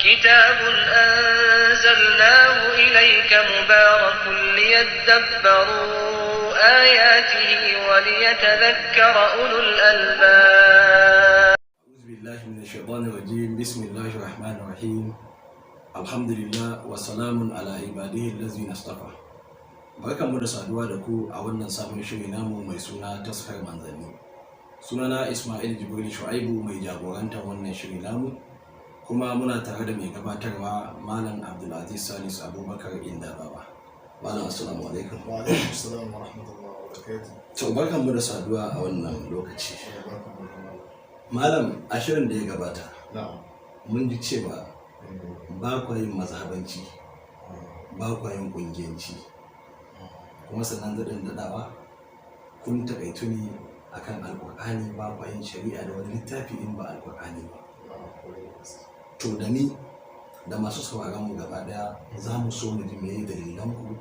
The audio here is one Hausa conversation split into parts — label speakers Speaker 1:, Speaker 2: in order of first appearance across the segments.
Speaker 1: كتاب أنزلناه إليك مبارك ليدبروا آياته وليتذكر أولو الألباب.
Speaker 2: أعوذ بالله من الشيطان الرجيم. بسم الله الرحمن الرحيم. الحمد لله وسلام على عباده الذين اصطفى. Barkanmu da saduwa da ku a wannan sabon shiri namu mai suna taskar manzanni. Sunana Ismail Jibril Shu'aibu, mai jagorantar wannan shiri namu, kuma muna tare da mai gabatarwa Malam Abdulaziz Salisu Abubakar Indababa. Malam, assalamu alaikum.
Speaker 3: Wa alaikum assalam wa rahmatullahi wa barakatuh.
Speaker 2: To barkanmu da saduwa a wannan lokaci. Malam, a shirin da ya gabata mun ji cewa ba kwa yin mazhabanci, ba kwa yin kungiyanci, kuma sannan daɗin daɗawa kun taƙaitu ne akan alƙur'ani, ba kwa yin shari'a da wani littafi in ba alƙur'ani ba. To da ni da masu sauraron mu gaba ɗaya za mu so mu ji meye dalilanku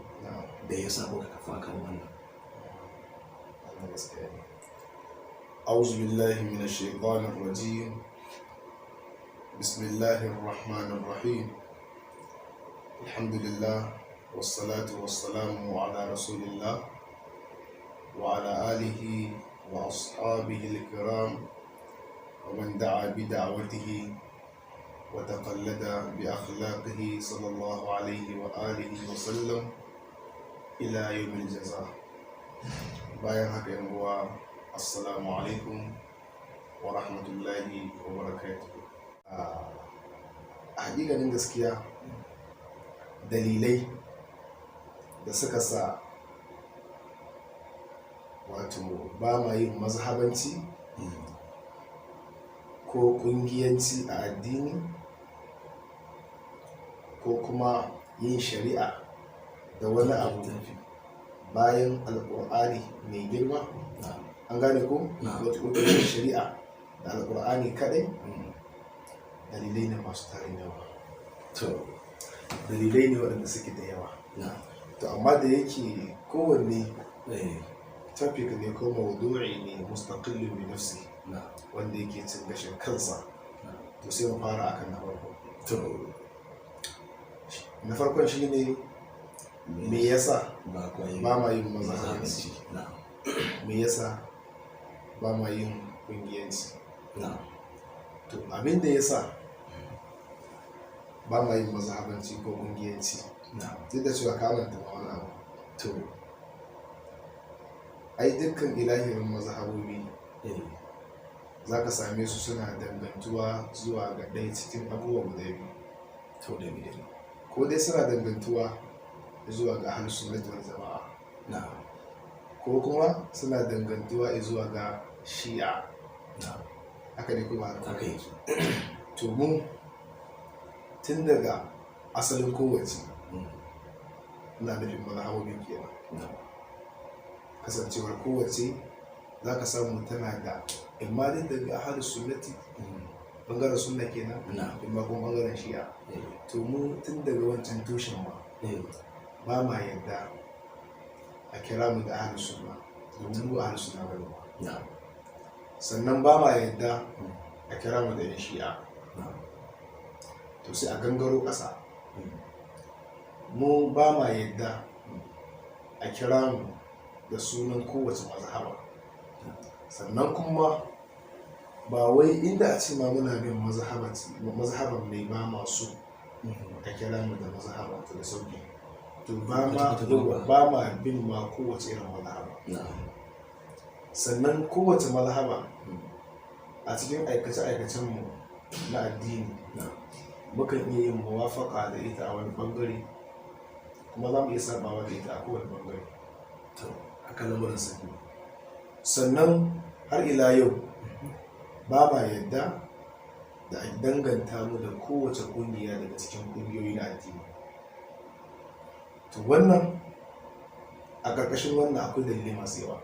Speaker 2: da ya sa kuka kafa kan wannan.
Speaker 3: أعوذ بالله من الشيطان الرجيم. بسم الله الرحمن الرحيم. الحمد لله والصلاة والسلام على رسول الله وعلى آله وأصحابه الكرام ومن دعا بدعوته وتقلد بأخلاقه صلى الله عليه وآله وسلم إلى يوم الجزاء. bayan haka yan uwa, assalamu alaikum wa rahmatullahi wa barakatuh. A hakikanin gaskiya, dalilai da suka sa wato ba ma yin mazhabanci ko kungiyanci a addini ko kuma yin shari'a da wani abu bayan alƙur'ani mai girma, an gane ko wata ƙudurin shari'a da alƙur'ani kaɗai, dalilai ne masu tarin yawa. To dalilai ne waɗanda suke da yawa. To amma da yake kowanne topic ne ko mawdu'i ne mustaqillun bi nafsi, wanda yake cin gashin kansa, to sai mu fara akan na farko. To na farkon shine me yasa ba ma yin mazhabanci, me yasa ba ma yin kungiyanci. To abin da yasa ba ma yin mazhabanci ko kungiyanci, duk da cewa ka manta ma wani abu. To ai dukkan ilahirin mazhabobi za ka same su suna dangantuwa zuwa ga ɗaya cikin abubuwa guda biyu. To da ko dai suna dangantuwa zuwa ga ahlus sunnah wal jama'a, ko kuma suna dangantuwa zuwa ga shi'a. Haka ne kuma haka yake. To mu tun daga asalin kowace, ina nufin mazhabobin kenan, kasancewar kowace za ka samu tana da imma daga ahlus sunnati bangaren sunna kenan, imma kuma bangaren shi'a. To mu tun daga wancan tushen ba ma yadda a kira mu da ahlus sunna, domin mu ahlus sunna bane ba. Sannan ba ma yadda a kira mu da yan shi'a. To sai a gangaro ƙasa, mu ba ma yadda a kira mu da sunan kowace mazhaba. Sannan kuma ba wai inda a ce ma muna bin mazhaban mai ba masu a kira mu da mazhaba da sauki. To ba ma bin ma kowace irin mazhaba. Sannan kowace mazhaba a cikin aikace-aikacen mu na addini mukan iya yin muwafaka da ita a wani bangare, kuma za mu iya sabawa da ita a kowane bangare. To haka lamarin sani. Sannan har ila yau ba ma yadda da a danganta mu da kowace kungiya daga cikin kungiyoyi na addini. To wannan a ƙarƙashin wannan akwai dalilai masu yawa.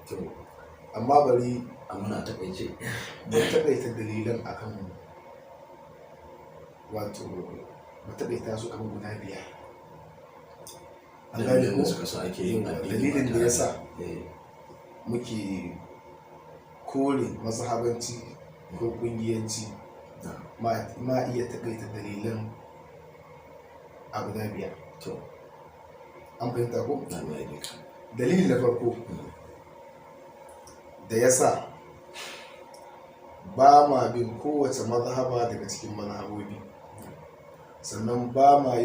Speaker 3: To amma bari
Speaker 2: Muna taƙaice
Speaker 3: mu taƙaita dalilan akan wato mu taƙaita su kamar guda biyar.
Speaker 2: dalilin da suka sa ake yin addini.
Speaker 3: Dalilin da ya sa muke kore mazhabanci ko kungiyanci ma iya takaita dalilan a guda biyar.
Speaker 2: to
Speaker 3: An fahimta ko?
Speaker 2: na mai ka
Speaker 3: Dalili na farko da ya sa ba ma bin kowace mazhaba daga cikin mazhabobi, sannan ba ma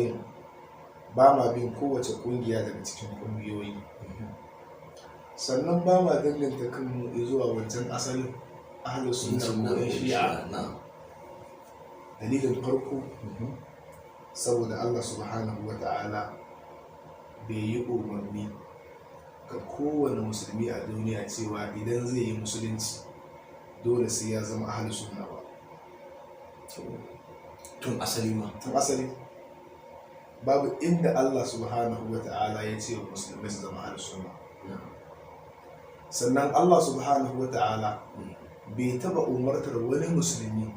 Speaker 3: bin kowace kungiya daga cikin kungiyoyi, sannan ba ma danganta kanmu zuwa wancan asalin ahlus sunna ko shi'a. Dalilin farko saboda Allah subhanahu wa ta'ala bai yi umarni ga kowane musulmi a duniya cewa idan zai yi musulunci dole sai ya zama ahlus sunna ba.
Speaker 2: tun asali ma
Speaker 3: Tun asali babu inda Allah subhanahu wa ta'ala ya ce wa musulmai su zama ahlus sunna. Sannan Allah subhanahu wa ta'ala bai taba umartar wani musulmi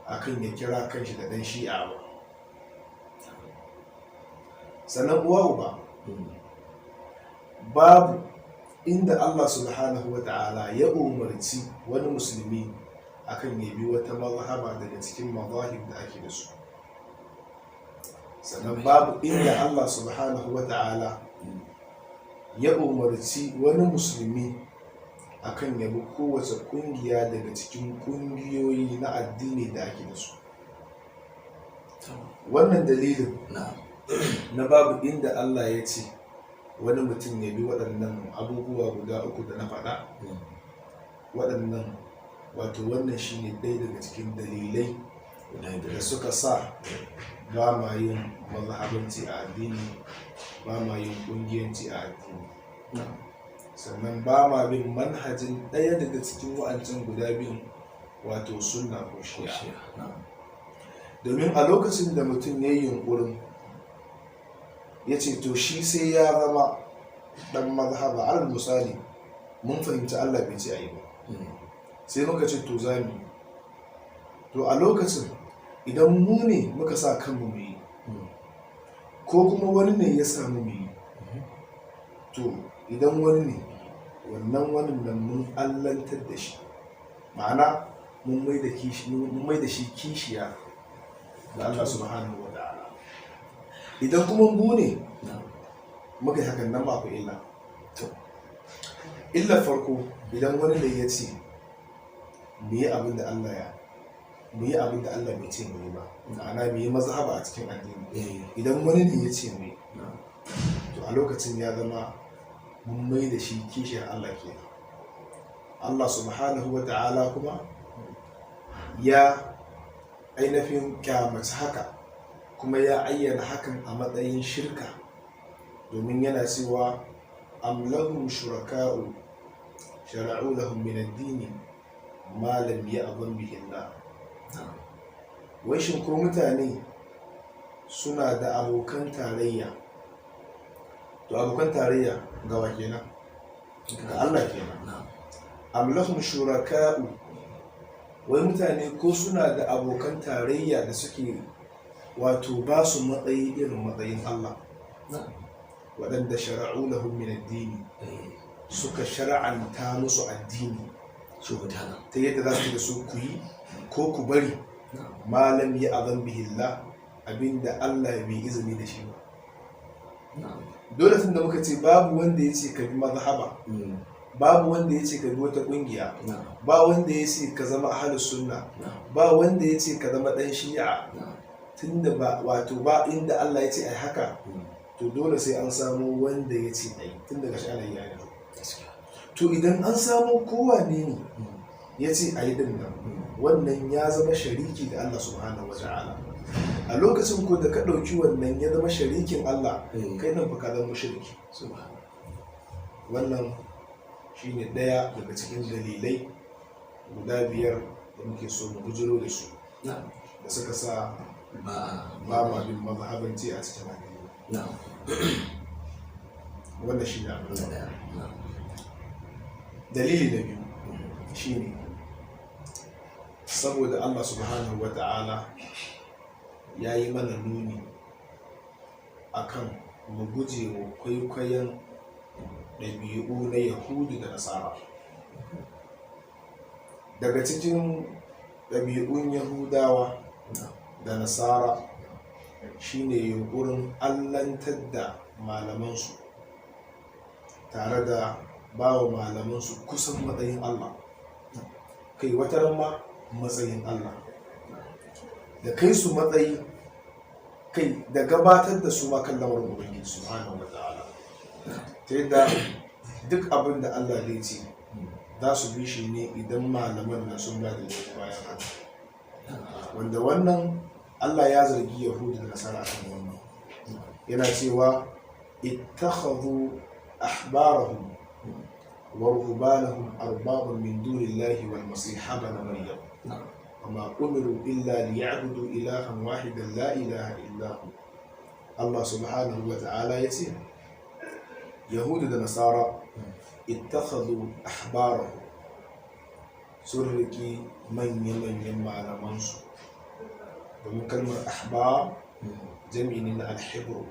Speaker 3: akan ya kira kanshi da dan shi'a ba. Sannan uwa babu inda Allah subhanahu wa ta'ala ya umarci wani musulmi akan ya bi wata mazhaba daga cikin mazahib da ake da su. Sannan babu inda Allah subhanahu wa ta'ala ya umarci wani musulmi akan ya bi kowace kungiya daga cikin kungiyoyi na addini da ake da su. Wannan dalilin na babu inda Allah ya ce wani mutum ya bi waɗannan abubuwa guda uku da na faɗa, wannan shine ɗaya daga cikin dalilai da suka sa ba ma yin mazhabanci a addini, ba ma yin ƙungiyanci a addini, sannan ba ma bin manhajin ɗaya daga cikin wa'ancan guda biyun, wato sunna ko shi'a. Domin a lokacin da mutum ya yi yunƙurin ya ce to shi sai ya zama ɗan mazhaba, alal misali mun fahimci Allah bai ce a yi ba, sai muka ce to za mu yi, to a lokacin idan mu ne muka sa kanmu mu yi ko kuma wani ne ya samu mu yi, to idan wani ne wannan nan mun allantar da shi, ma'ana mun mai da shi kishiya ga Allah subhanahu wa ta'ala. Idan kuma mu ne muka yi hakan nan ba ku illa. Illa farko, idan wani ne ya ce mu yi abin da Allah bai ce mu yi ba, ma'ana mu yi mazhaba a cikin addini, idan wani ne ya ce mu yi, to a lokacin ya zama mun mai da shi kishiyar Allah ke. Allah subhanahu wa ta'ala kuma ya ainihin kyamaci haka, kuma ya ayyana hakan a matsayin shirka, domin yana cewa am lahum shuraka'u shara'u lahum min ad-din ma lam ya'zam bihi Allah. Wai shin ko mutane suna da abokan tarayya? To abokan tarayya ga wa kenan? Ga Allah kenan. Am lahum shuraka'u, wai mutane ko suna da abokan tarayya da suke wato ba su matsayi irin matsayin Allah, waɗanda shara'u lahum min addini, suka shara'anta musu addini ta yadda za su da su ku yi ko ku bari, malam ya azan bihillah, abinda Allah bai izini da shi ba. Dole tun da muka ce babu wanda ya ce ka bi mazhaba, babu wanda ya ce ka bi wata kungiya, ba wanda ya ce ka zama ahlus sunna, ba wanda ya ce ka zama dan shi'a, tunda ba inda Allah ya ce ai haka, to dole sai an samu wanda ya ce ai, tun daga shi alayya ne. To idan an samu kowane ne ya ce ai din nan, wannan ya zama shariki da Allah subhanahu wata'ala. A lokacin ko da ka ɗauki wannan ya zama sharikin Allah, kai nan fa ka zama mushriki. Wannan shine ɗaya daga cikin dalilai guda biyar da muke so mu bujiro da su, da suka sa ba ma bin mazhabanci a cikin addini. Wannan shi ne abin da. Dalili na biyu shine saboda Allah subhanahu wa ta'ala ya yi mana nuni akan mu guje wa kwaikwayon ɗabi'u na Yahudu da Nasara. Daga cikin ɗabi'un yahudawa da nasara shine yunkurin allantar da malamansu tare da bawa malamansu kusan matsayin Allah, kai wataran ma matsayin Allah, da kai su matsayi, kai da gabatar da su ma kan lamarin Ubangiji subhanahu wa ta'ala, ta yadda duk abin da Allah zai ce za su bi shi ne idan malaman na sun ba da bayan haka, wanda wannan Allah ya zargi Yahudu da nasara kan wannan, yana cewa ittakhadhu ahbarahum wa ruhbanahum arbaban min dunillahi wal masih ibn maryam wama umiru illa liya'budu ilahan wahidan la ilaha illa hu. Allah subhanahu wa ta'ala yace Yahudu da nasara ittakhadhu ahbarahum sun riki manya-manyan malamansu, domin kalmar ahbar jami'i ne na alhibru,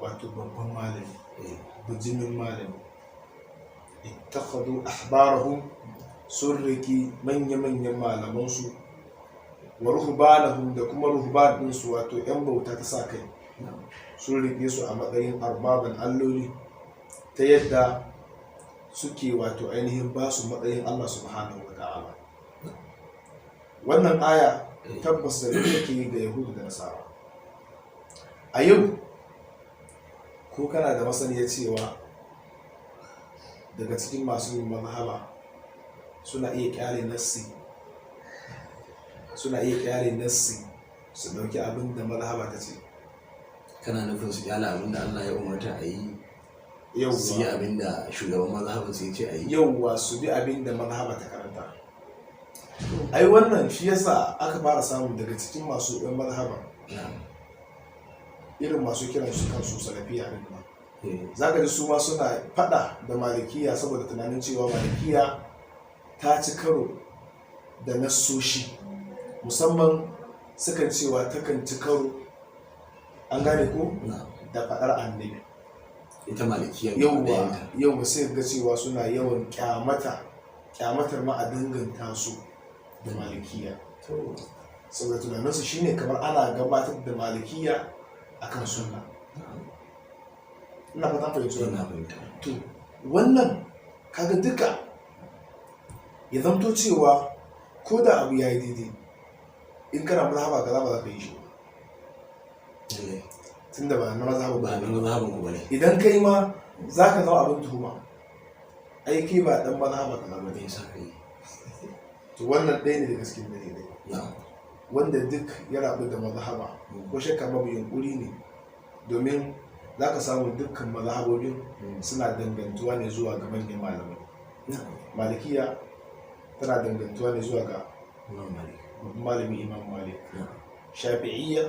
Speaker 3: wato babban malami, bujimin malami. Ittakhadhu ahbarahum sun riki manya-manyan malamansu, wa ruhbanahum da kuma ruhban ɗinsu, wato 'yan bauta ta sa kai, sun rike su a matsayin arbaban alloli, ta yadda suke wato ainihin ba su matsayin Allah subhanahu wa ta'ala. Wannan aya tabbas da take da Yahudu da Nasara. A yau ko kana da masaniya cewa daga cikin masu yin mazhaba suna iya kyale nassi su dauki abin da mazhaba ta ce?
Speaker 2: Kana nufin su kyale abin da Allah ya umarta a yi, su yi abin da shugaban mazhaba sai ce a yi?
Speaker 3: Yauwa, su bi abin da mazhaba ta karanta. Ai wannan shi yasa aka fara samun daga cikin masu ɗan mazhaba irin masu kiran su kansu salafiya din ma, za ka ji su ma suna fada da malikiya saboda tunanin cewa malikiya ta ci karo da nassoshi, musamman sukan cewa takan ci karo, an gane ko, da fadar annabi.
Speaker 2: Ita malikiya
Speaker 3: yauwa sai ga cewa suna yawan kyamatar ma a danganta su da malikiya, saboda tunaninsu shine kamar ana gabatar da malikiya akan sunna. Ina fatan fahimci wannan. To wannan kaga duka ya zamto cewa ko da abu ya yi daidai, in kana mazhaba kaza ba za ka yi shi ba, tunda ba na mazhaban ku bane. Idan kai ma za ka zama abin tuhuma, ai kai ba dan mazhaba kaza ba ne sa kai. To wannan ɗaya ne daga cikin dalilai wanda duk ya rabu da mazhaba ko shakka babu yunkuri ne, domin za ka samu dukkan mazhabobin suna dangantuwa ne zuwa ga manyan malamai. Malikiya tana dangantuwa ne zuwa ga malami Imam Malik. Shafi'iyya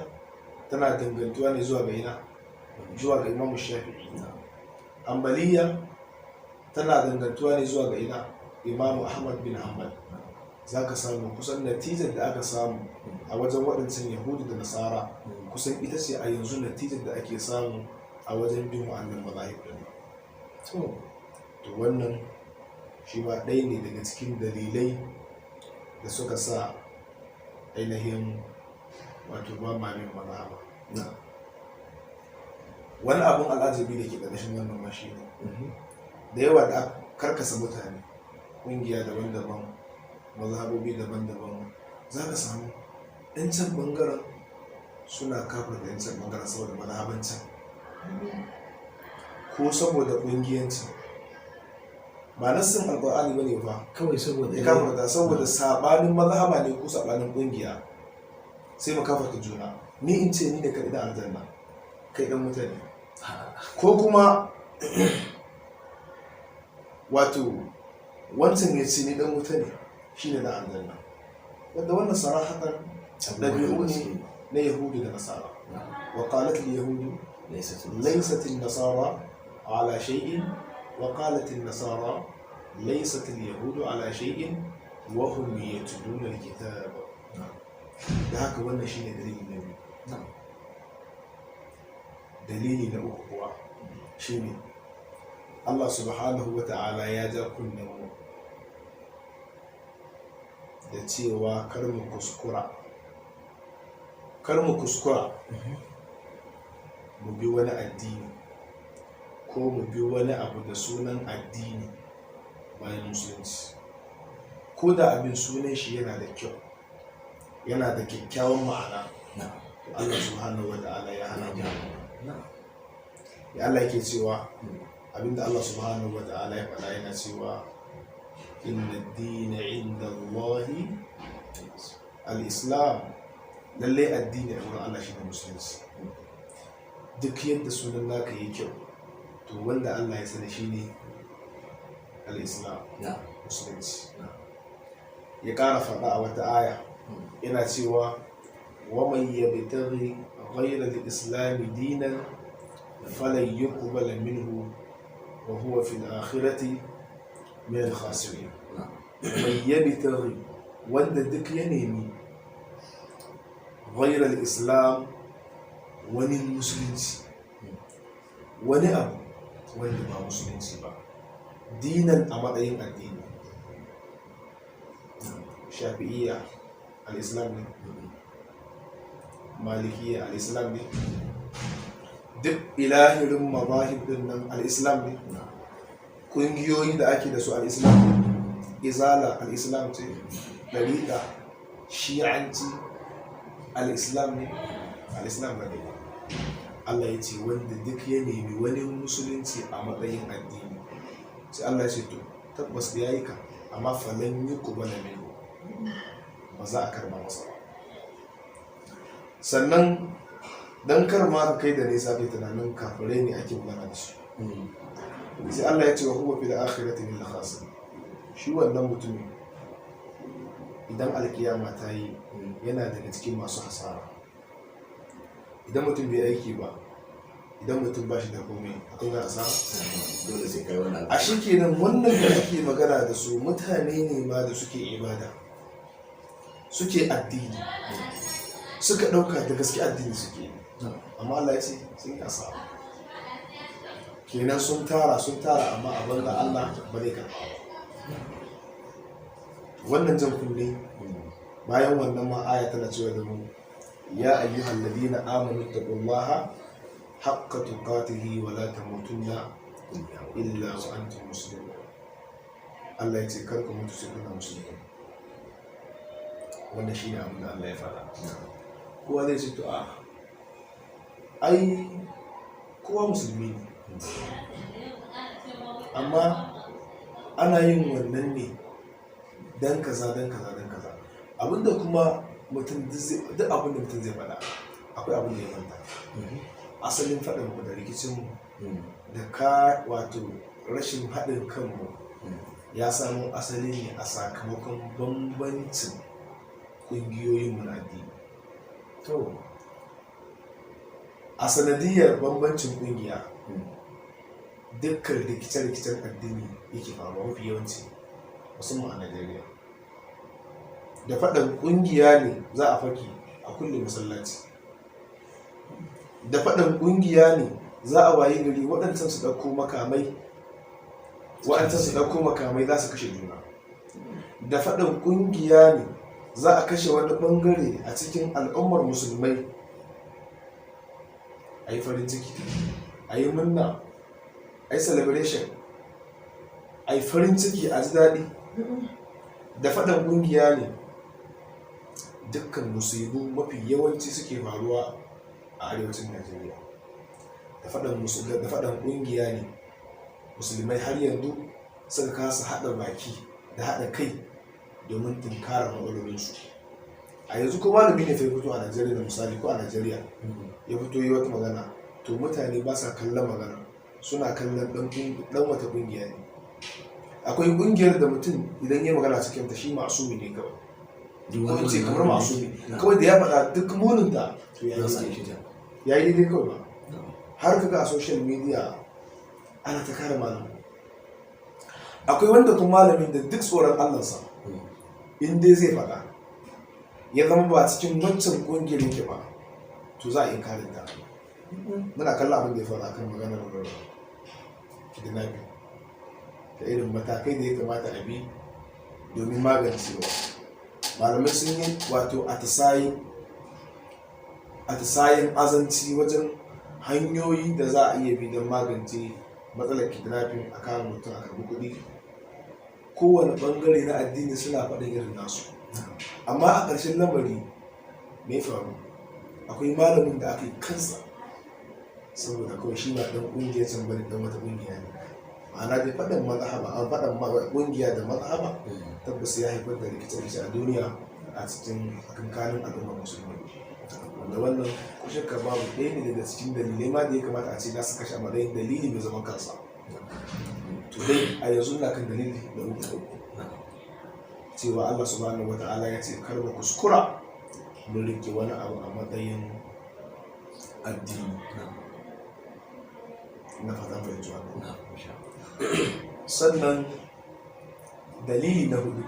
Speaker 3: tana dangantuwa ne zuwa ga Imam Shafi'i. Hanbaliya tana dangantuwa ne zuwa ga Imam Ahmad bin Hanbal. Za ka samu kusan natijar da aka samu a wajen waɗancan Yahudu da Nasara kusan ita ce a yanzu natijar da ake samu a wajen bin wa'annan mazahib ɗin. To wannan shi ma ɗaya ne daga cikin dalilai da suka sa ainihin wato ba ma bin mazhaba. Wani abin al'ajabi da ke ƙarƙashin wannan mashi ne, da yawa da karkasa mutane ƙungiya daban-daban, mazhabobi daban-daban, za ka samu 'yan can ɓangaren suna kafar da 'yan can ɓangaren saboda mazhabancin ko saboda ƙungiyancin. Ba nassin alƙur'ani ba ne fa,
Speaker 2: kawai saboda
Speaker 3: ya kafarta saboda saɓanin mazhaba ne ko saɓanin ƙungiya, sai mu kafarta juna. Ni in ce ni da kai dan aljanna, kai dan mutane, ko kuma wato wancan ya ce ni dan mutane shi ne dan aljanna, wanda wannan sarahatan ɗabi'u ne na Yahudu da Nasara. Wa qalat al-yahudu laysat an-nasara ala shay'in wa qalat an-nasara laysat al-yahudu ala shay'in wa hum yatluna al-kitab. Da haka wannan shine dalili na biyu. Dalili na uku kuwa shine Allah subhanahu wa ta'ala ya ja kunnen mu da cewa kar mu kuskura mu bi wani addini ko mu bi wani abu da sunan addini bayan musulunci, ko da abin sunan shi yana da kyau, yana da kyakkyawan ma'ana. Allah subhanahu wa ta'ala ya hana mu. Ya Allah yake cewa abinda Allah subhanahu wa ta'ala ya faɗa yana cewa inna ad-dina 'inda Allahi al-islam, lalle addini a wurin Allah shine musulunci. Duk yadda sunan naka yi kyau, to wanda Allah ya sani shine al-islam, musulunci. Ya ƙara faɗa a wata aya yana cewa wa man yabtaghi ghayra al-islam dinan falan yuqbala minhu wa huwa fil akhirati min al-khasirin. Man yabtaghi, wanda duk ya nemi ghayra al-islam, wani musulunci, wani abu wanda ba musulunci ba, dinan a matsayin addini. Shafi'iyya al-islam ne, malikiyya al-islam ne, duk ilahirin mazahib din nan al-islam ne, kungiyoyi da ake da su al-islam ne, izala al-islam ce, dariqa, shi'anci al-islam ne, al-islam ne. Allah ya ce wanda duk ya nemi wani musulunci a matsayin addini, sai Allah ya ce to tabbas da yayi ka, amma falan yuqbala minhu, ba za a karba masa ba. Sannan dan kar ma ka kai da nisa kai tunanin kafirai ne ake magana da su, sai Allah ya ce wa huwa fil akhirati min al-khasirin. Shi wannan mutumin idan alkiyama ta yi yana daga cikin masu hasara. Idan mutum bai aiki ba, idan mutum ba shi da komai, akwai ga asara
Speaker 2: dole sai kai wannan.
Speaker 3: A shi kenan wannan da ake magana da su mutane ne ma da suke ibada, suke addini, suka ɗauka da gaske addini suke, amma Allah ya ce sun yi asara. Kenan sun tara amma a banga Allah ba zai karɓa. Wannan jan kunne, bayan wannan ma aya tana cewa da mu ya ayyuhal ladina amanu taqullaha haqqa tuqatihi wa la tamutunna illa wa antum muslimun. Allah ya ce kar ku mutu sai kuna musulmi. Wannan shine abin da Allah ya faɗa. Kowa zai ce to ai kowa musulmi ne, amma ana yin wannan ne dan kaza. Abinda kuma mutum duk abin da mutum zai faɗa akwai abin da ya manta. Asalin faɗin mu da rikicin mu da wato rashin haɗin kanmu ya samu asali ne a sakamakon bambancin ƙungiyoyin mu na addini. To a sanadiyar bambancin ƙungiya dukkan rikice-rikicen addini yake faruwa mafi yawanci, musamman a Najeriya. Da faɗin ƙungiya ne za a faki a kulle masallaci, da faɗin ƙungiya ne za a wayi gari waɗancan su ɗauko makamai za su kashe juna, da faɗin ƙungiya ne za a kashe wani ɓangare a cikin al'ummar musulmai, a yi farin ciki, a yi murna, a yi celebration, a yi farin ciki, a ji daɗi. Da faɗin ƙungiya ne dukkan musibu mafi yawanci suke faruwa a arewacin Najeriya. Da faɗin ƙungiya ne musulmai har yanzu suka kasa haɗa baki da haɗa kai domin tunkarar matsalolinsu. A yanzu ko malami ne fai fito a Najeriya da misali, ko a Najeriya ya fito yi wata magana, to mutane ba sa kallon magana, suna kallon ɗan wata ƙungiya ne. Akwai ƙungiyar da mutum idan ya magana cikin ta shi masumi ne kawai, ko ce kamar masumi kawai da ya faɗa duk muninta to ya yi daidai kawai ba. Har kaga a social media ana ta kare malamu. Akwai wanda kuma malamin da duk tsoron Allahnsa in dai zai faɗa ya zama ba cikin wancan ƙungiyar yake ba, to za a yi kare ta. Muna kalla abin da ya faɗa kan maganar kidnapping da irin matakai da ya kamata a bi domin magancewa. malamai sun yi wato atisayen azanci wajen hanyoyi da za a iya bi don magance matsalar kidnapping a kan mutum a karbi kuɗi. Kowane ɓangare na addini suna faɗin irin nasu, amma a ƙarshen lamari me faru? Akwai malamin da aka yi kansa saboda kawai shi ba ɗan ƙungiyar can bane, ɗan wata ƙungiya ne. Ma'ana dai faɗin mazhaba, an faɗin ƙungiya da mazhaba tabbas ya haifar da rikice-rikice a duniya a cikin kankanin al'ummar musulmi, wanda wannan ko shakka babu ɗaya ne daga cikin dalilai ma da ya kamata a ce na saka shi a matsayin dalili mai zaman kansa. To dai a yanzu na kan dalili da uku cewa Allah subhanahu wata'ala ya ce kar mu kuskura mun rike wani abu a matsayin addini na fata mai zuwa. Sannan dalili na hudu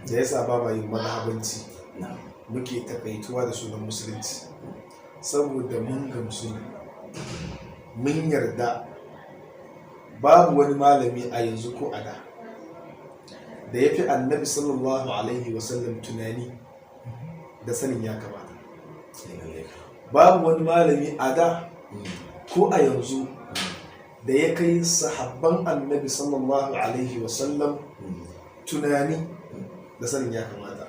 Speaker 3: da ya sa ba ma yin mazhabanci muke takaituwa da sunan musulunci, saboda mun gamsu mun yarda babu wani malami a yanzu ko a da ya fi annabi sallallahu alaihi wasallam tunani da sanin ya kamata. Babu wani malami a da ko a yanzu da ya kai sahabban annabi sallallahu alaihi wasallam tunani da sanin ya kamata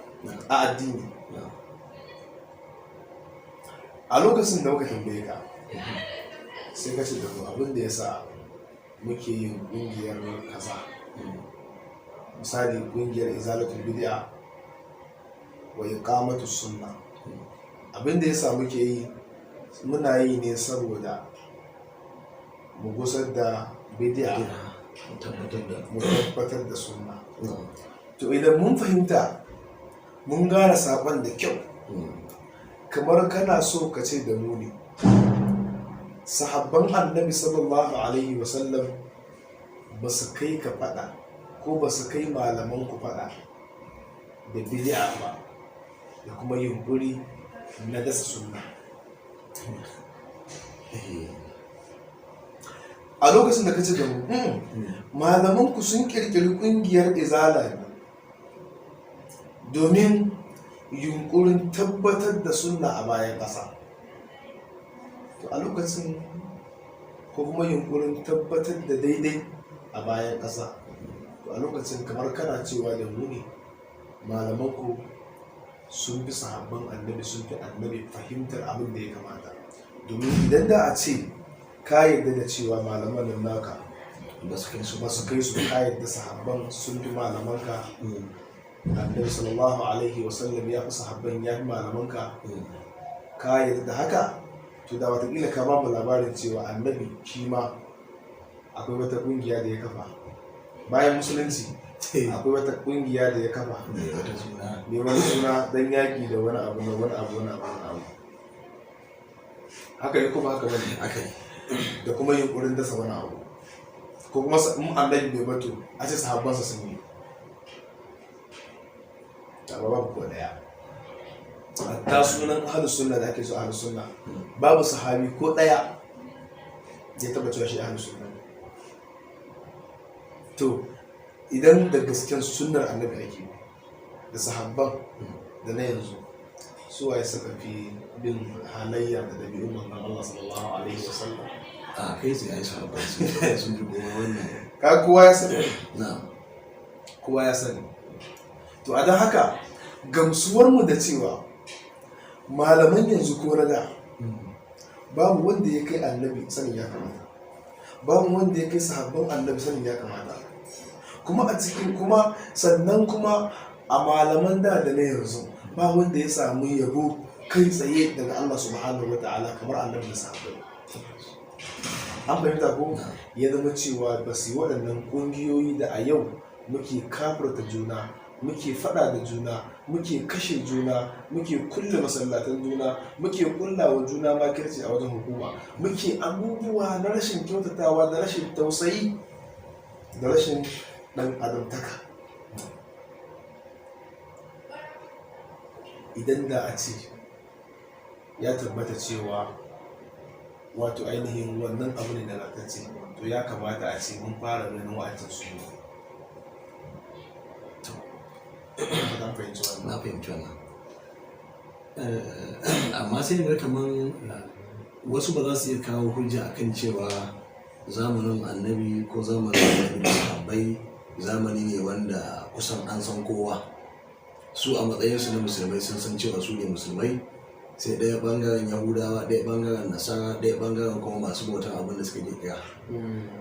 Speaker 3: a addini. A lokacin da muka tambaye ka sai ka ce da abin da ya sa muke yin ƙungiyar kaza, misali ƙungiyar izalatul bid'a wa iqamatus sunna, abin da ya sa muke yi muna yi ne saboda mu gusar da bid'a mu tabbatar da sunna. To idan mun fahimta mun gane saƙon da kyau, kamar kana so ka ce da mu ne sahabban annabi sallallahu alaihi wasallam ba su kai ka fada ko ba su kai malaman ku fada da bid'a ba da kuma yunkuri na dasa sunna. A lokacin da ka ce da mu malaman ku sun kirkiri kungiyar izala ne domin yunkurin tabbatar da sunna a bayan ƙasa, to a lokacin ko kuma yunkurin tabbatar da daidai a bayan ƙasa, to a lokacin kamar kana cewa da mu ne malamanku sun fi sahabban annabi, sun fi annabi fahimtar abin da ya kamata. Domin idan da a ce ka yarda da cewa malaman nan naka ba su kai su ka yarda sahabban sun fi malamanka, annabi sallallahu alaihi wasallam ya fi sahabban ya fi malamanka, ka yarda da haka, to da watakila ka ba mu labarin cewa annabi shi ma akwai wata kungiya da ya kafa bayan musulunci, akwai wata kungiya da ya kafa mai wani suna dan yaki da wani abu na wani abu haka yi kuma haka wani aka yi da kuma yunkurin dasa wani abu, ko kuma in annabi bai bato a ce sahabbansa sun yi da babu ko daya. Ta sunan ahlus sunna da ake so ahlus sunna babu sahabi ko daya ya taba cewa shi ahlus sunna. To idan da gasken sunnar annabi ake da sahabban da na yanzu, su waye suka fi bin halayya da dabi'un manzon Allah sallallahu alaihi wasallam?
Speaker 2: A kai sai ai sahabban sun ji goma wannan
Speaker 3: ka kowa ya sani, kowa ya sani. To a don haka gamsuwar mu da cewa malaman yanzu ko na da babu wanda ya kai annabi sanin ya kamata, babu wanda ya kai sahabban annabi sanin ya kamata, kuma a cikin kuma sannan kuma a malaman da na yanzu ba wanda ya samu yabo kai tsaye daga Allah subhanahu wa ta'ala kamar annabi da sahabbai. An fahimta ko? Ya zama cewa ba su yi waɗannan ƙungiyoyi da a yau muke kafirta juna, muke fada da juna, muke kashe juna, muke kulle masallatan juna, muke kullawa juna makirci a wajen hukuma, muke abubuwa na rashin kyautatawa da rashin tausayi da rashin dan adamtaka. Idan da a ce ya tabbata cewa wato ainihin wannan abu ne da lakanci, to ya kamata a ce mun fara ganin wa'ancin su. na fahimci wannan.
Speaker 2: na fahimci wannan. Amma sai ga kaman wasu ba za su iya kawo hujja akan cewa zamanin annabi ko zamanin annabi da sahabbai zamani ne wanda kusan an san kowa, su a matsayinsu na musulmai sun san cewa su ne musulmai, sai ɗaya ɓangaren yahudawa, ɗaya ɓangaren nasara, ɗaya ɓangaren kuma masu bautan abin da suka kirkira.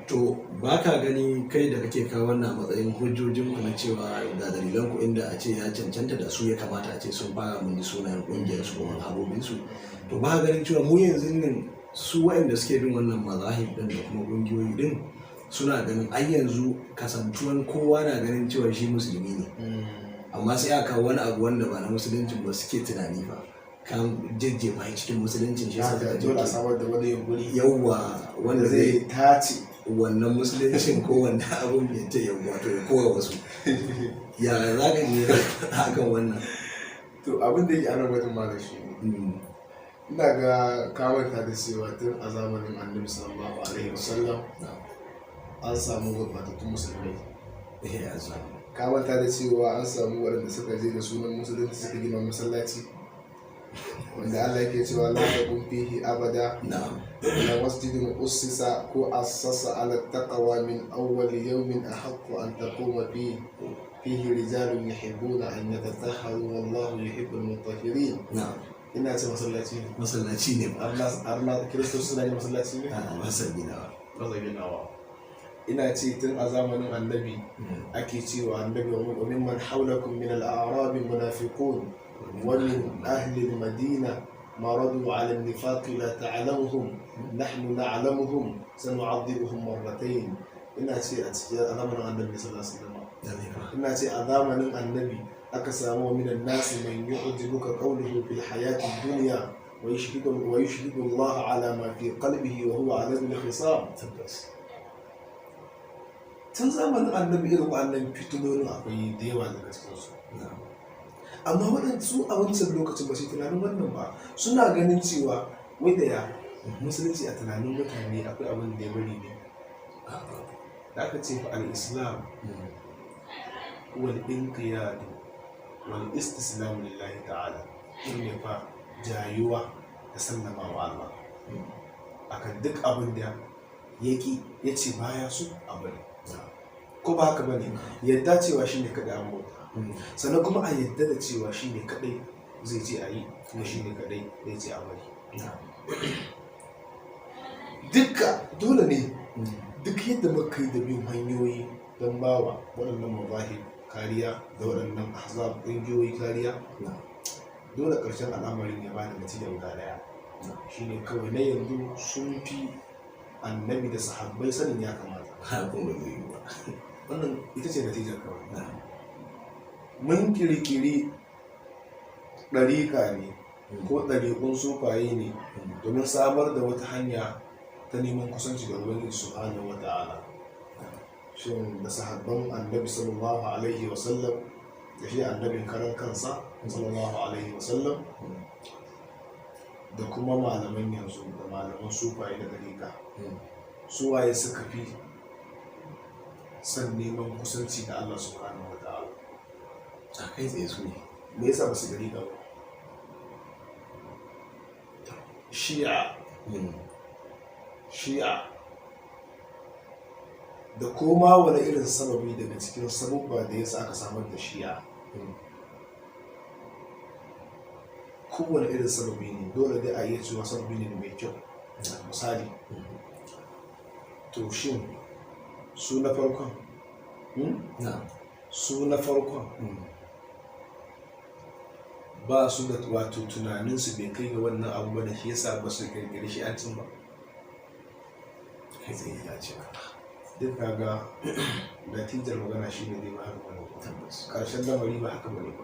Speaker 2: To ba ka gani kai da kake kawo wannan a matsayin hujjojin ku na cewa ga dalilan ku inda a ce ya cancanta da su ya kamata a ce sun fara mun sunayen ƙungiyar su ko manhabobin su, to ba ka ganin cewa mu yanzu nan su waɗanda suke bin wannan mazahib din da kuma ƙungiyoyi din suna ganin ai yanzu kasantuwan kowa na ganin cewa shi musulmi ne, amma sai aka kawo wani abu wanda ba na musulunci ba suke tunani ba kan jejjefa cikin musuluncin shi
Speaker 3: sa da dole a samar da wani yunkuri
Speaker 2: yawwa wanda zai
Speaker 3: tace
Speaker 2: wannan musuluncin ko wanda abun ya ce yawwa to ya kowa wasu ya za ka yi hakan wannan.
Speaker 3: To abin da yake ana wajen ma da shi ina ga kawanta da cewa tun a zamanin annabi sallallahu alaihi wasallam an samu gurbatattun musulmai. Kawanta da cewa an samu waɗanda suka je da sunan musulunci suka gina masallaci wanda Allah yake cewa la taqum fihi abada la masjidun ussisa ko assasa ala taqwa min awwal yawmin ahaqqu an taquma fihi rijalun yuhibbuna an yatatahharu wallahu yuhibbul mutahhirin. Ina ce masallaci ne Allah kiristoci suna yin masallaci ne masallinawa. Ina ce tun a zamanin annabi ake cewa annabi wa mimman hawlakum min al-a'rab munafiqun ومن أهل المدينة مرضوا على النفاق لا تعلمهم نحن نعلمهم سنعذبهم مرتين. ina ce a cikin zamanin annabi sallallahu alaihi wasallam ina ce a zamanin annabi aka samu minan nasi man yu'jibuka qawluhu fil hayati dunya wa yushhidu Allah ala ma fi qalbihi wa huwa ala al-khisam. Tun zamanin annabi irin wannan fitinonin akwai da yawa daga cikin su, amma waɗansu a wancan lokacin ba su tunanin wannan ba, suna ganin cewa wai da ya musulunci a tunanin mutane akwai abin da ya bari ne da aka ce fa al-islam wal inqiyad wal istislam lillahi ta'ala shine fa jayuwa da sallama wa Allah akan duk abin da yake yace baya so a bari, ko ba haka bane? Yadda cewa shine kada an bauta, sannan kuma a yadda da cewa shi ne kadai zai ce a yi kuma shi ne kadai zai ce a bari. Dukka dole ne duk yadda muka yi da bin hanyoyi don bawa waɗannan mazahib kariya da waɗannan ahzab ƙungiyoyi kariya, dole ƙarshen al'amarin ya bada natija guda ɗaya, shi ne kawai na yanzu sun fi annabi da sahabbai sanin ya kamata. Wannan ita ce natijar kawai. Mun kirkiri ɗariƙa ne ko ɗariƙun sufaye ne domin samar da wata hanya ta neman kusanci da Ubangiji subhanahu wa ta'ala. Shin da sahabban annabi sallallahu alaihi wasallam da shi annabin karan kansa sallallahu alaihi wasallam da kuma malaman yanzu da malaman sufaye da ɗariƙa, su waye suka fi son neman kusanci da Allah subhanahu wa ta'ala?
Speaker 2: A kai tsaye su ne.
Speaker 3: Me yasa ba su gari ba? Shi'a da koma wani irin sababi daga cikin sababba da yasa aka samar da shi'a, kowane irin sababi ne dole dai a iya cewa sababi ne mai kyau. Misali, to shin su na farkon ba su da wato tunaninsu bai kai ga wannan abu ba da shi yasa ba su kirkiri shi an cin ba.
Speaker 2: Kai zai ya ce
Speaker 3: duk kaga natijar magana shi ne ba haka bane, karshen lamari ba haka bane ba.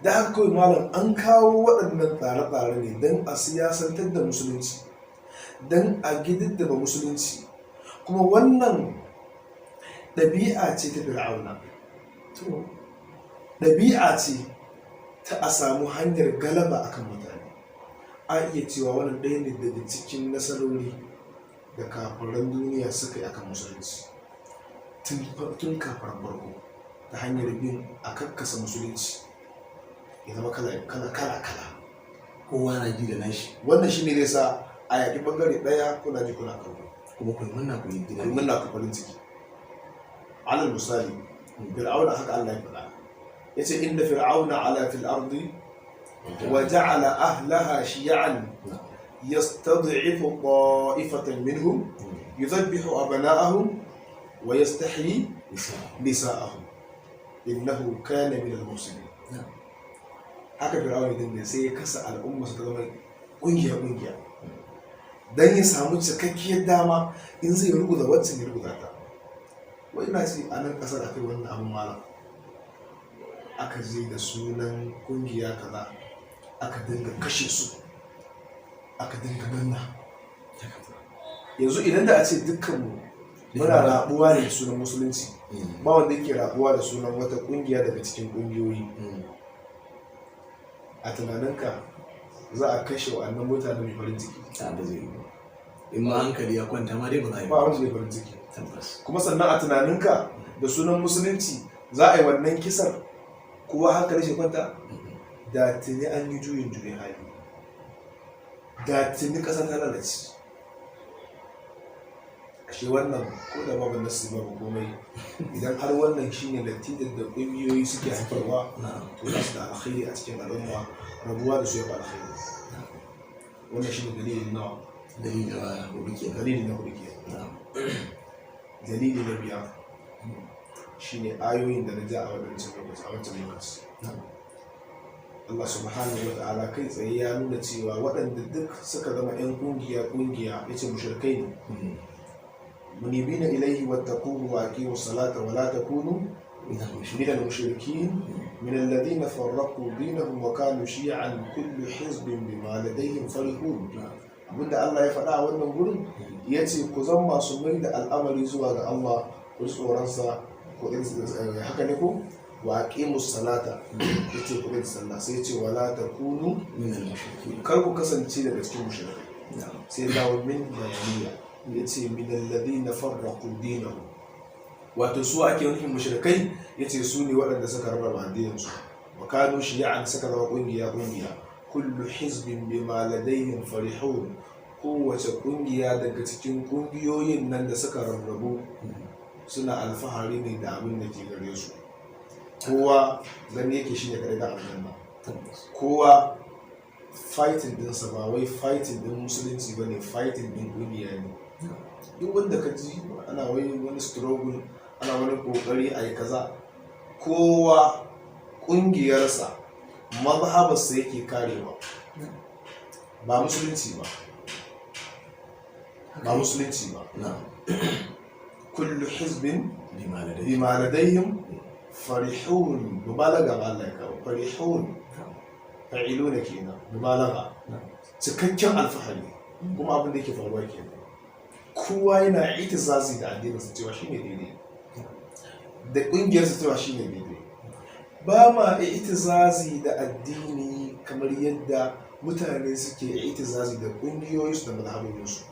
Speaker 3: Da haka kawai malam an kawo waɗannan tsare-tsare ne don a siyasantar da musulunci, don a gididdaba musulunci, kuma wannan ɗabi'a ce ta fir'auna, ɗabi'a ce ta a samu hanyar galaba akan mutane. A iya cewa wannan ɗaya ne daga cikin nasarori da kafiran duniya suka yi akan musulunci tun kafar farko. ta hanyar bin a kakkasa musulunci ya zama kala
Speaker 2: kowa na ji da nashi.
Speaker 3: Wannan shine zai sa a yaƙi bangare ɗaya kuna ji kuna kallo
Speaker 2: kuma kun munna ku yi gida
Speaker 3: kun munna ku farin ciki. Alal misali fir'auna haka Allah ya faɗa yace inda fir'auna ala fil ardi wa ja'ala ahlaha shiy'an yastad'ifu ta'ifatan minhum yudhabbihu abna'ahum wa yastahyi nisa'ahum innahu kana min al-mufsidin. Haka fir'auna din ne sai ya kasa al'umma su ta zama kungiya dan ya samu cikakkiyar dama in zai ruguza wacce ya ruguza ta. Wai ina ce a nan kasar akai wannan abin malam aka je da sunan kungiya kaza aka dinga kashe su aka dinga ganna. Yanzu idan da a ce dukkanmu muna rabuwa ne da sunan musulunci ba wanda yake rabuwa da sunan wata kungiya daga cikin kungiyoyi, a tunaninka za a kashe wa'annan mutane mai farin ciki?
Speaker 2: ba zai yi. In ma hankali ya kwanta ma dai ba za a yi
Speaker 3: ba wanda zai farin ciki.
Speaker 2: tabbas.
Speaker 3: Kuma sannan a tunaninka da sunan musulunci za a yi wannan kisan kowa hankali shi kwanta? Da tuni an yi juyin hali, da tuni ƙasa ta lalace. Ashe wannan ko da babu nasu babu komai idan har wannan shine natijar da ƙungiyoyi suke haifarwa to za su da alkhairi a cikin al'umma, rabuwa da su ya fi alkhairi. Wannan shine dalilin nawa?
Speaker 2: Dalili na hudu ke.
Speaker 3: Dalili na hudu ke. Dalili na biyar shine ayoyin da na ja a wancan lokaci. Allah subhanahu wa ta'ala kai tsaye ya nuna cewa waɗanda duk suka zama 'yan ƙungiya yace mushrikai ne. منيبين إليه واتقوه وأقيموا الصلاة ولا تكونوا من المشركين من الذين فرقوا دينهم وكانوا شيعا كل حزب بما لديهم فرحون. abinda Allah ya faɗa a wannan gurin ya ce ku zan masu mai da al'amari zuwa ga Allah ku tsoronsa ku haka ne ko wa aqimus salata ku ce ku da sallah sai ce wala takunu
Speaker 2: min al-mushrikin,
Speaker 3: kar ku kasance daga cikin mushrikai. sai dawo min bayaniya ya ce min alladhina farraqu dinahum, wato su ake nufin mushrikai yace su ne waɗanda suka raba addininsu wa kanu shi'an suka zama kungiya kullu hizbin bima ladayhim farihun. Kowace kungiya daga cikin kungiyoyin nan da suka rarrabu suna alfahari ne da abin da ke gare su. Kowa gani yake shi ne kare da aljanna. Kowa fighting dinsa ba wai fighting din musulunci ba ne, fighting din kungiya ne. Duk wanda ka ji ana wani struggle, ana wani kokari a yi kaza, kowa kungiyarsa mazhabarsa yake karewa, ba musulunci ba. kullu hizbin bima ladayhim farihun. mubalaga ba Allah ya kawo farihun, fa'iluna kenan, mubalaga, cikakken alfahari. kuma abin da yake faruwa kenan, kowa yana itizazi da addininsa cewa shine daidai, da kungiyarsa cewa shine daidai. ba ma itizazi da addini kamar yadda mutane suke itizazi da kungiyoyinsu da mazhabinsu.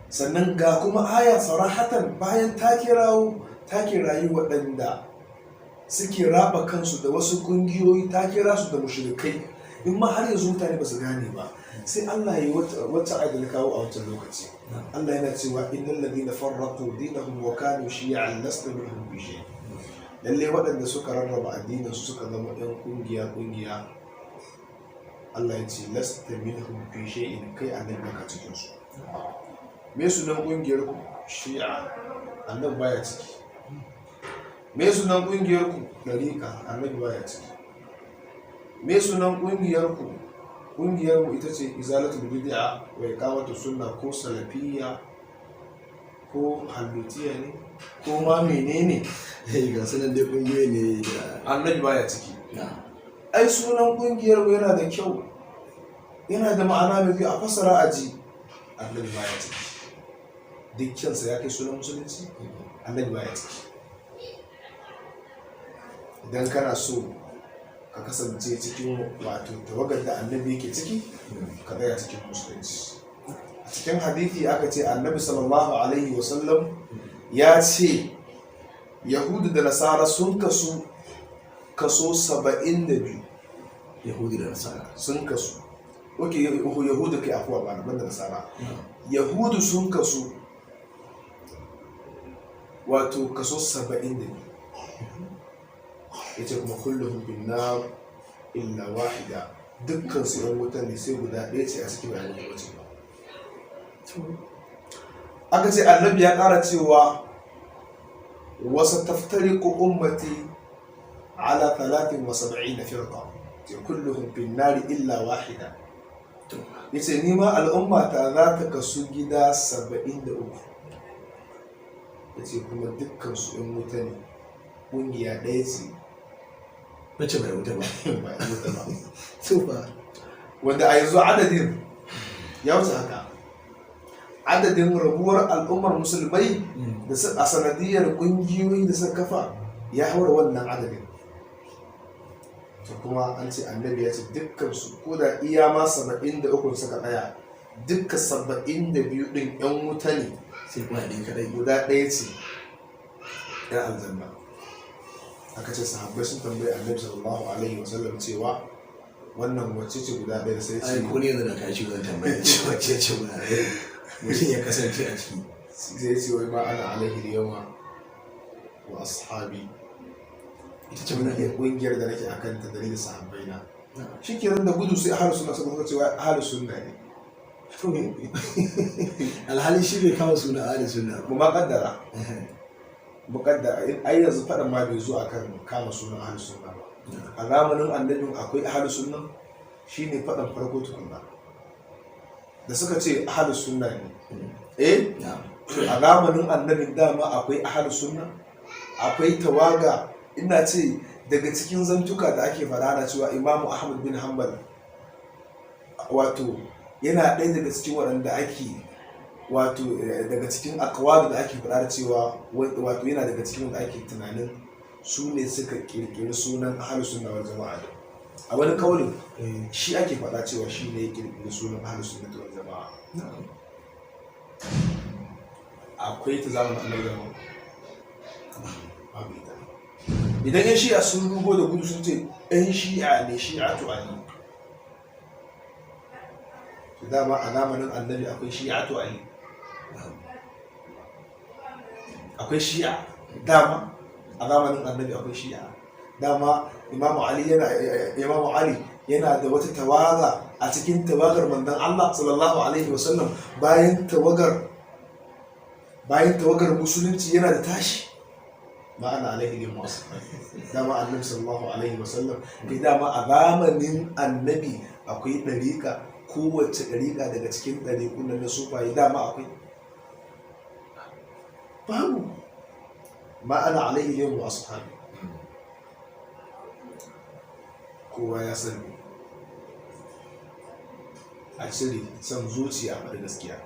Speaker 3: sannan ga kuma aya sarahatan bayan ta kirayi waɗanda suke raba kansu da wasu kungiyoyi, ta kira su da mushrikai. in ma har yanzu mutane ba su gane ba, sai Allah ya yi wata ayat da kawo a wancan lokaci. Allah yana cewa innal ladina farraqu dinahum wa kanu shi'an lasta minhum fi shay. lalle waɗanda suka rarraba addinin su suka zama ɗan kungiya, Allah ya ce lasta minhum fi shay'in, kai annabi baka cikin su. me sunan kungiyar ku? Shi'a, annabi baya ciki. me sunan kungiyar ku? Dariqa, annabi baya ciki. me sunan kungiyar ku? kungiyar mu ita ce izalatul bid'a wa iqamatus sunna, ko salafiyya, ko hallutiya ne, ko ma menene.
Speaker 2: ga sunan dai kungiyoyi ne da
Speaker 3: annabi baya ciki. ai sunan kungiyar mu yana da kyau, yana da ma'ana mai kyau, a fasara aji. annabi baya ciki. dukkansa ya kai sunan musulunci, annabi baya ciki. idan kana so ka kasance cikin wato tawagar da annabi yake ciki, ka tsaya cikin musulunci. a cikin hadithi aka ce annabi sallallahu alaihi wasallam ya ce yahudu da nasara sun kaso 72.
Speaker 2: Yahudi da Nasara
Speaker 3: sun kasu yahudu kai afuwa ba na da nasara. Yahudu sun kasu wato kaso 72. ya ce kuma kullum bin nar illa wahida, dukkan su yan wuta ne sai guda ɗaya ce a cikin bayanin da wace ba. Aka ce annabi ya ƙara cewa wasa taftariqu ummati ala 73 firqa, ce kulluhum bin nar illa wahida. yace ni ma al'umma ta za ta kasu gida 73. yace kuma dukkan su yan wuta ne, ƙungiya ɗaya ce
Speaker 2: wacce bai wuta ba.
Speaker 3: ba yan wuta ba.
Speaker 2: Super.
Speaker 3: wanda a yanzu adadin ya wuce haka. Adadin rabuwar al'ummar musulmai da a sanadiyar ƙungiyoyi da suka kafa ya haura wannan adadin. to kuma an ce annabi ya ce dukkansu ko da iya ma 73 suka tsaya, dukkan 72 ɗin 'yan wuta ne,
Speaker 2: Sai kuma ɗin kaɗai.
Speaker 3: guda ɗaya ce 'yan aljanna. aka ce sahabbai sun tambayi annabi sallallahu alaihi wasallam cewa wannan wacce ce guda ɗaya, sai ce
Speaker 2: Ai ko ne yanzu da kashi zan tambaya ce wacce ce guda ɗaya mutum ya kasance a ciki.
Speaker 3: zai ce wai ma ana alaihi yawa wa ashabi,
Speaker 2: Ita ce guda ɗaya.
Speaker 3: ƙungiyar da nake akan ta dalilin sahabbai na. shi kenan da gudu sai ahlus sunna suka cewa ahlus sunna ne.
Speaker 2: Alhali shi bai kawo suna ahli sunna ba.
Speaker 3: mu ma kaddara ai yanzu faɗan ma bai zo akan kama sunan ahlus sunna ba. a zamanin annabin akwai ahlus sunna, shine faɗan farko tukunna da suka ce ahlus sunna ne. A zamanin annabin dama akwai ahlus sunna, akwai tawaga. ina ce daga cikin zantuka da ake fara na cewa imamu ahmad bin hanbal wato yana ɗaya daga cikin waɗanda ake wato daga cikin akwalu da ake fara cewa wato yana daga cikin wanda ake tunanin su ne suka kirkiri sunan ahlus sunna wal jama'a. a wani kaulin shi ake faɗa cewa shi ne ya kirkiri sunan ahlus sunna wal jama'a. akwai ta zamanin annabi da babu ita. idan yan shi'a sun rugo da gudu sun ce yan shi'a ne shi'atu ali, to dama a zamanin annabi akwai shi'atu ali, akwai shi'a dama a zamanin annabi akwai shi'a dama. imamu ali yana da wata tawaga a cikin tawagar manzon Allah sallallahu alaihi wasallam. bayan tawagar musulunci yana da tashi ma'ana alaihi limu dama annabi sallallahu alaihi wasallam kai dama a zamanin annabi akwai ɗariƙa, kowace ɗariƙa daga cikin ɗariƙun na sufaye dama akwai babu ma'ana alaihi limu ashabi. kowa ya sani a cire son zuciya a gaskiya.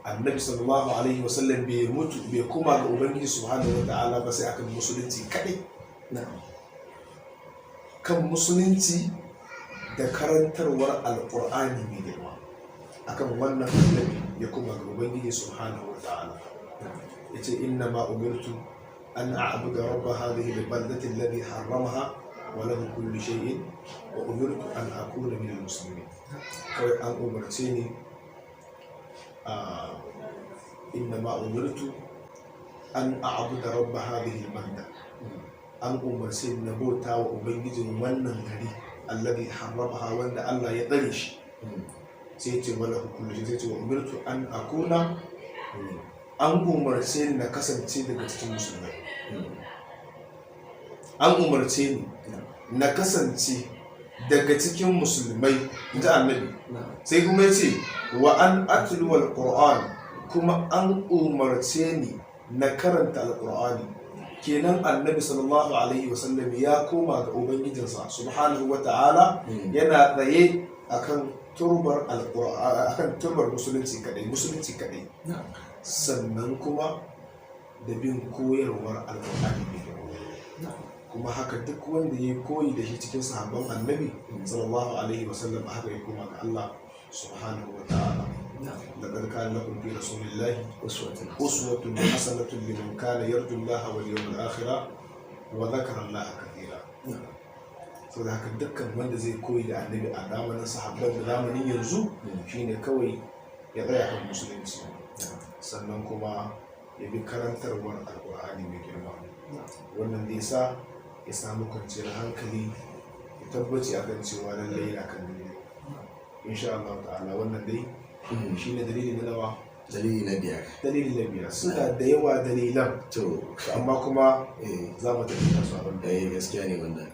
Speaker 3: annabi sallallahu alaihi wasallam bai mutu bai kuma ga ubangiji subhanahu wa ta'ala ba sai akan musulunci kadai, kan musulunci da karantarwar alqur'ani mai girma. akan wannan annabi ya kuma ga ubangiji subhanahu wa ta'ala. yace inna ma umirtu an a'budu rabb hadhihi al-baldati alladhi harramaha wa lahu kullu shay'in wa umirtu an akuna min al-muslimin. kawai an umarce ni inna ma umirtu an a'budu rabb hadhihi al-balda, an umarce ni na bauta wa ubangijin wannan gari alladhi harramaha, wanda Allah ya tsare shi. sai ce wala kullu shi, sai ce wa umirtu an akuna, an umarce ni na kasance daga cikin musulmai. an umarce ni na kasance daga cikin musulmai, inji annabi. sai kuma ya ce wa an atlu al-qur'an, kuma an umarce ni na karanta al-qur'ani. kenan annabi sallallahu alaihi wasallam ya koma ga ubangijinsa subhanahu wa ta'ala, yana tsaye akan turbar al-qur'an, akan turbar musulunci kadai, sannan kuma da bin koyarwar al-qur'ani. kuma haka duk wanda ya koyi da shi cikin sahabban annabi sallallahu alaihi wasallam haka ya koma ga Allah subhanahu wa ta'ala. laqad kana lakum fi rasulillahi uswatun hasanatun liman kana yarju Allah wal yawmal akhir wa dhakara Allah kathira. Saboda haka dukkan wanda zai koyi da annabi a zamanin sahabban da zamanin yanzu shine kawai ya tsaya kan musulunci, sannan kuma ya bi karantarwar alkur'ani mai girma. Wannan zai sa ya samu kwanciyar hankali, ya tabbaci a kan cewa lallai yana kan daidai insha Allah ta'ala. Wannan dai shine dalili na nawa?
Speaker 2: Dalili na biyar.
Speaker 3: Dalili na biyar. Suna da yawa dalilan amma kuma za mu tafi da su abin da
Speaker 2: gaskiya ne wannan.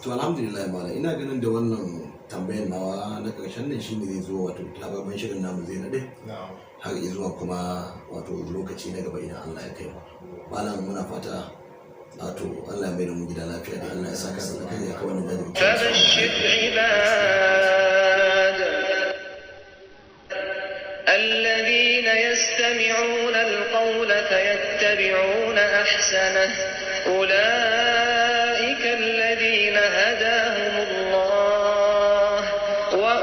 Speaker 2: To alhamdulillah malam, ina ganin da wannan tambayar nawa na karshen nan shine zai zo wato labarin shirin namu zai nade har zuwa kuma wato lokaci na gaba idan Allah ya kai mu. Malam muna fata wato Allah ya mai da mu gida lafiya da Allah ya saka da kai ya kawo da mu.
Speaker 1: Fabashshir ibad alladhina yastami'una alqawla fayattabi'una ahsanah ulaika alladhina hadahum Allah wa